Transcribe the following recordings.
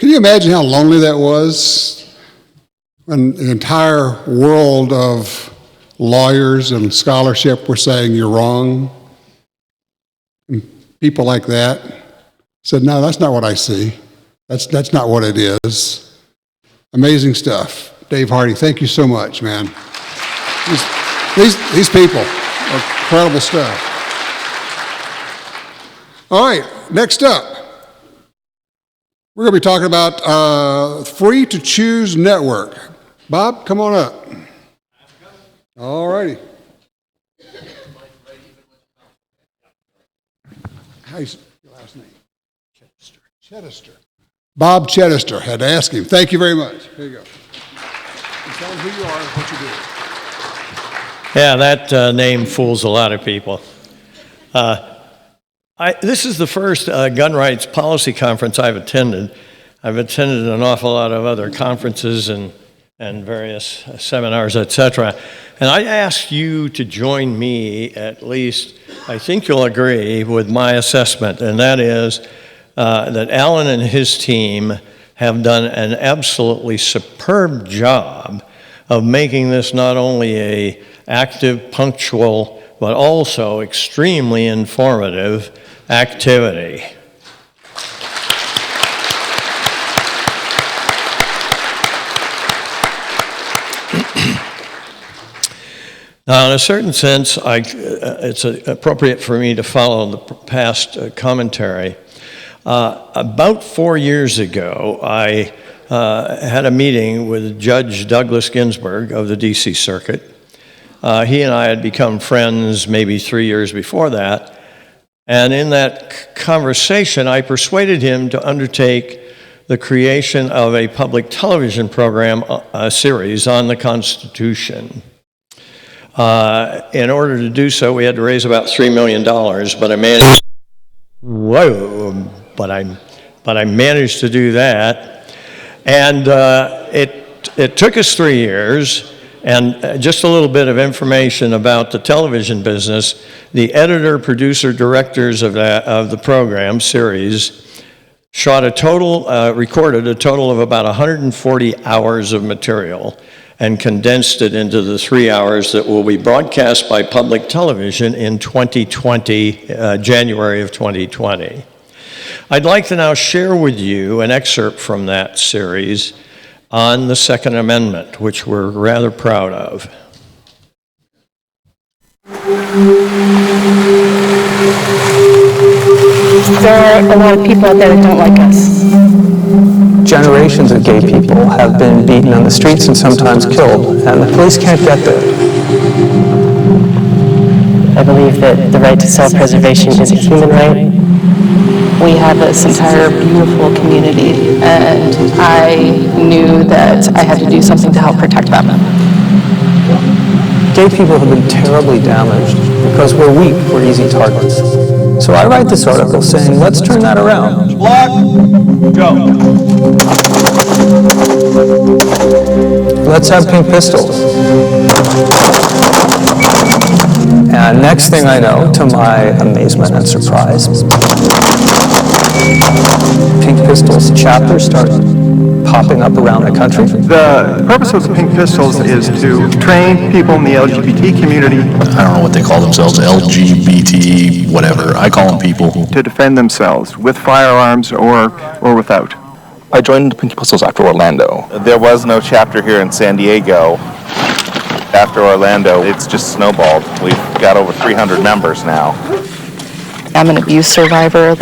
Can you imagine how lonely that was when the entire world of lawyers and scholarship were saying you're wrong? And people like that said, no, that's not what I see. That's not what it is. Amazing stuff. Dave Hardy, thank you so much, man. These people are incredible stuff. All right, next up. We're going to be talking about Free to Choose Network. Bob, come on up. All righty. How's your last name? Chitester. Bob Chitester. Had to ask him. Thank you very much. Here you go. And tell him who you are and what you do. Yeah, that name fools a lot of people. This is the first gun rights policy conference I've attended. I've attended an awful lot of other conferences and various seminars, etc. And I ask you to join me, at least, I think you'll agree with my assessment, and that is that Alan and his team have done an absolutely superb job of making this not only a active, punctual, but also extremely informative activity. Now, in a certain sense, it's appropriate for me to follow the past commentary. About 4 years ago, I had a meeting with Judge Douglas Ginsburg of the D.C. Circuit. He and I had become friends maybe 3 years before that. And in that conversation, I persuaded him to undertake the creation of a public television program series on the Constitution. In order to do so, we had to raise about $3 million, but I managed to do that. And it took us 3 years. And just a little bit of information about the television business. The editor, producer, directors of the program series recorded a total of about 140 hours of material and condensed it into the 3 hours that will be broadcast by public television in 2020, January of 2020. I'd like to now share with you an excerpt from that series on the Second Amendment, which we're rather proud of. There are a lot of people out there that don't like us. Generations of gay people have been beaten on the streets and sometimes killed, and the police can't get there. I believe that the right to self-preservation is a human right. We have this entire beautiful community, and I knew that I had to do something to help protect them. Gay people have been terribly damaged because we're weak, we're easy targets. So I write this article saying, let's turn that around. Block, go. Let's have pink pistols. And next thing I know, to my amazement and surprise, Pink Pistols chapters start popping up around the country. The purpose of the Pink Pistols is to train people in the LGBT community. I don't know what they call themselves, LGBT, whatever. I call them people. To defend themselves with firearms or without. I joined the Pink Pistols after Orlando. There was no chapter here in San Diego. After Orlando, it's just snowballed. We've got over 300 members now. I'm an abuse survivor.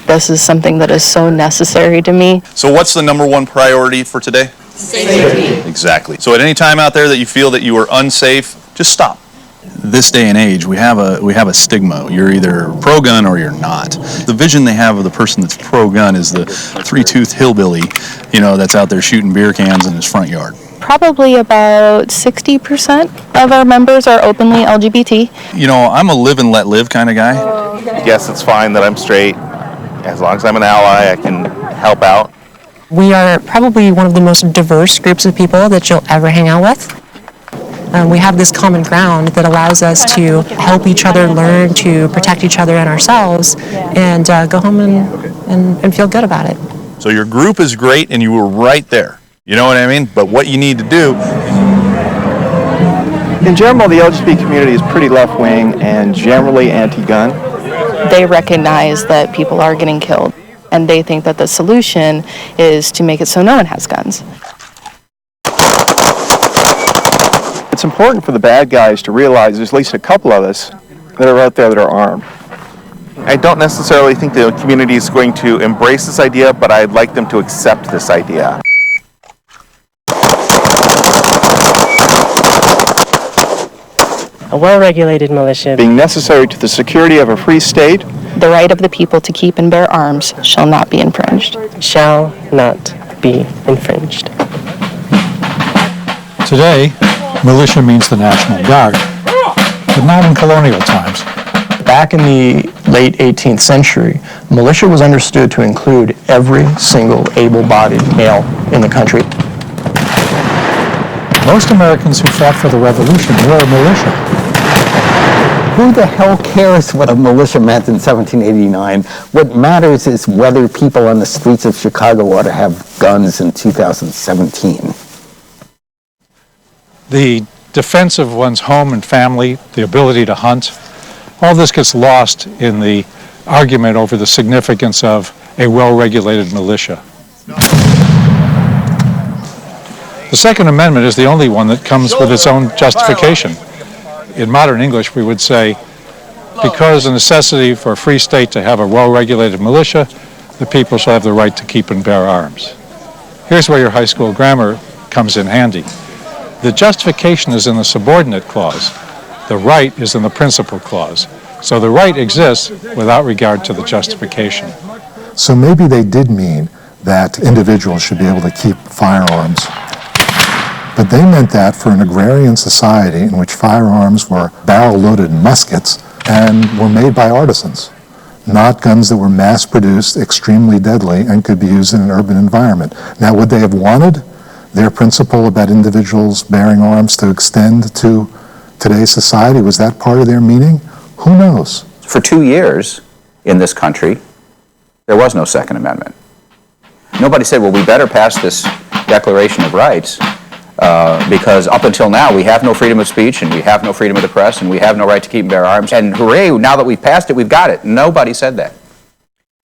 This is something that is so necessary to me. So what's the number one priority for today? Safety. Exactly. So at any time out there that you feel that you are unsafe, just stop. This day and age, we have a stigma. You're either pro-gun or you're not. The vision they have of the person that's pro-gun is the three-toothed hillbilly, that's out there shooting beer cans in his front yard. Probably about 60% of our members are openly LGBT. I'm a live and let live kind of guy. Yes, it's fine that I'm straight. As long as I'm an ally, I can help out. We are probably one of the most diverse groups of people that you'll ever hang out with. We have this common ground that allows us to help each other learn to protect each other and ourselves and go home and feel good about it. So your group is great and you were right there. You know what I mean? But what you need to do... In general, the LGBT community is pretty left-wing and generally anti-gun. They recognize that people are getting killed, and they think that the solution is to make it so no one has guns. It's important for the bad guys to realize there's at least a couple of us that are out there that are armed. I don't necessarily think the community is going to embrace this idea, but I'd like them to accept this idea. A well-regulated militia. Being necessary to the security of a free state. The right of the people to keep and bear arms shall not be infringed. Shall not be infringed. Today, militia means the National Guard, but not in colonial times. Back in the late 18th century, militia was understood to include every single able-bodied male in the country. Most Americans who fought for the Revolution were a militia. Who the hell cares what a militia meant in 1789? What matters is whether people on the streets of Chicago ought to have guns in 2017. The defense of one's home and family, the ability to hunt, all this gets lost in the argument over the significance of a well-regulated militia. The Second Amendment is the only one that comes with its own justification. In modern English, we would say, because the necessity for a free state to have a well-regulated militia, the people shall have the right to keep and bear arms. Here's where your high school grammar comes in handy. The justification is in the subordinate clause. The right is in the principal clause. So the right exists without regard to the justification. So maybe they did mean that individuals should be able to keep firearms. But they meant that for an agrarian society in which firearms were barrel-loaded muskets and were made by artisans, not guns that were mass-produced, extremely deadly, and could be used in an urban environment. Now, would they have wanted their principle about individuals bearing arms to extend to today's society? Was that part of their meaning? Who knows? For 2 years in this country, there was no Second Amendment. Nobody said, well, we better pass this Declaration of Rights because up until now we have no freedom of speech and we have no freedom of the press and we have no right to keep and bear arms. And hooray, now that we've passed it, we've got it. Nobody said that.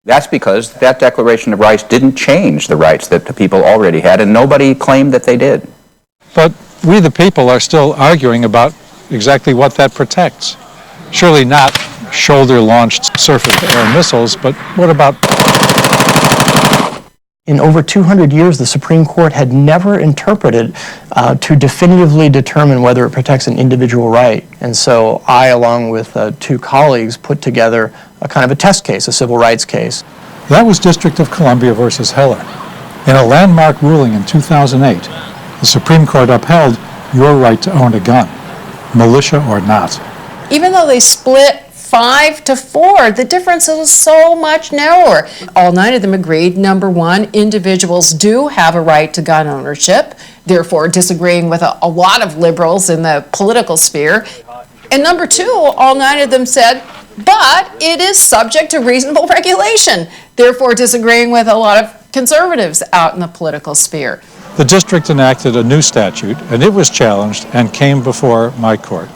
That's because that Declaration of Rights didn't change the rights that the people already had, and nobody claimed that they did. But we, the people, are still arguing about exactly what that protects. Surely not shoulder-launched surface-to-air missiles, but what about... In over 200 years, the Supreme Court had never interpreted to definitively determine whether it protects an individual right. And so I, along with 2 colleagues, put together a kind of a test case, a civil rights case. That was District of Columbia versus Heller. In a landmark ruling in 2008, the Supreme Court upheld your right to own a gun, militia or not. Even though they split 5-4, the difference is so much narrower. All 9 of them agreed, number 1, individuals do have a right to gun ownership, therefore disagreeing with a lot of liberals in the political sphere. And number 2, all 9 of them said, but it is subject to reasonable regulation, therefore disagreeing with a lot of conservatives out in the political sphere. The district enacted a new statute, and it was challenged and came before my court.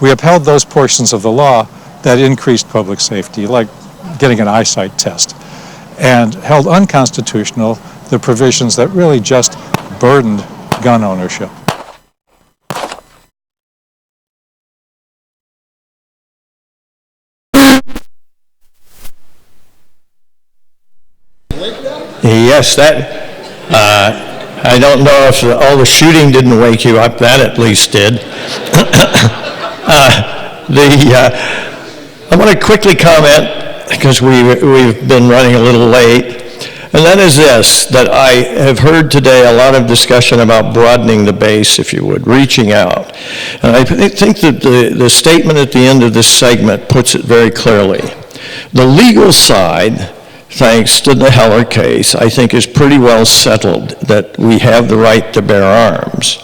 We upheld those portions of the law that increased public safety, like getting an eyesight test, and held unconstitutional the provisions that really just burdened gun ownership. Yes, I don't know if all the shooting didn't wake you up. That at least did. I want to quickly comment, because we've been running a little late, and that is this, that I have heard today a lot of discussion about broadening the base, if you would, reaching out. And I think that the statement at the end of this segment puts it very clearly. The legal side, thanks to the Heller case, I think is pretty well settled that we have the right to bear arms.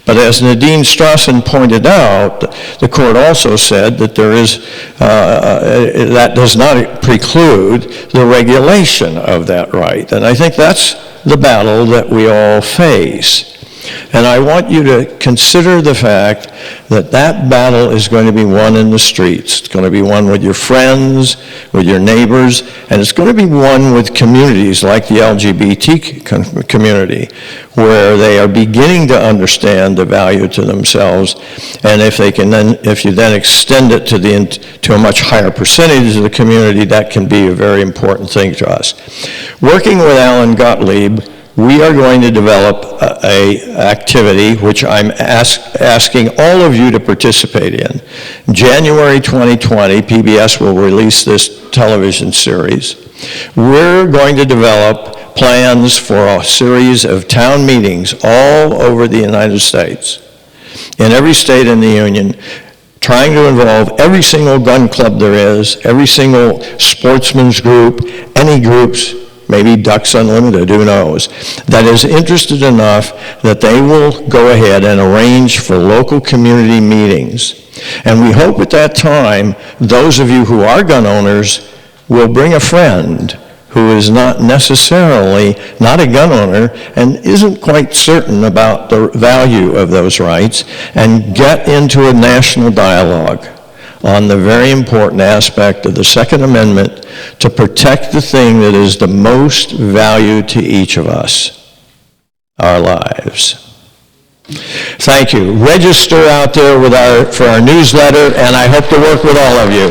But as Nadine Strassen pointed out, the court also said that there is, that does not preclude the regulation of that right. And I think that's the battle that we all face. And I want you to consider the fact that that battle is going to be won in the streets. It's going to be won with your friends, with your neighbors, and it's going to be won with communities like the LGBT community, where they are beginning to understand the value to themselves. And if they can then, if you then extend it to a much higher percentage of the community, that can be a very important thing to us. Working with Alan Gottlieb, we are going to develop a activity which I'm asking all of you to participate in. January 2020, PBS will release this television series. We're going to develop plans for a series of town meetings all over the United States, in every state in the Union, trying to involve every single gun club there is, every single sportsman's group, any groups, maybe Ducks Unlimited, who knows, that is interested enough that they will go ahead and arrange for local community meetings. And we hope at that time, those of you who are gun owners will bring a friend who is not necessarily not a gun owner and isn't quite certain about the value of those rights, and get into a national dialogue on the very important aspect of the Second Amendment to protect the thing that is the most value to each of us, our lives. Thank you. Register out there with for our newsletter, and I hope to work with all of you.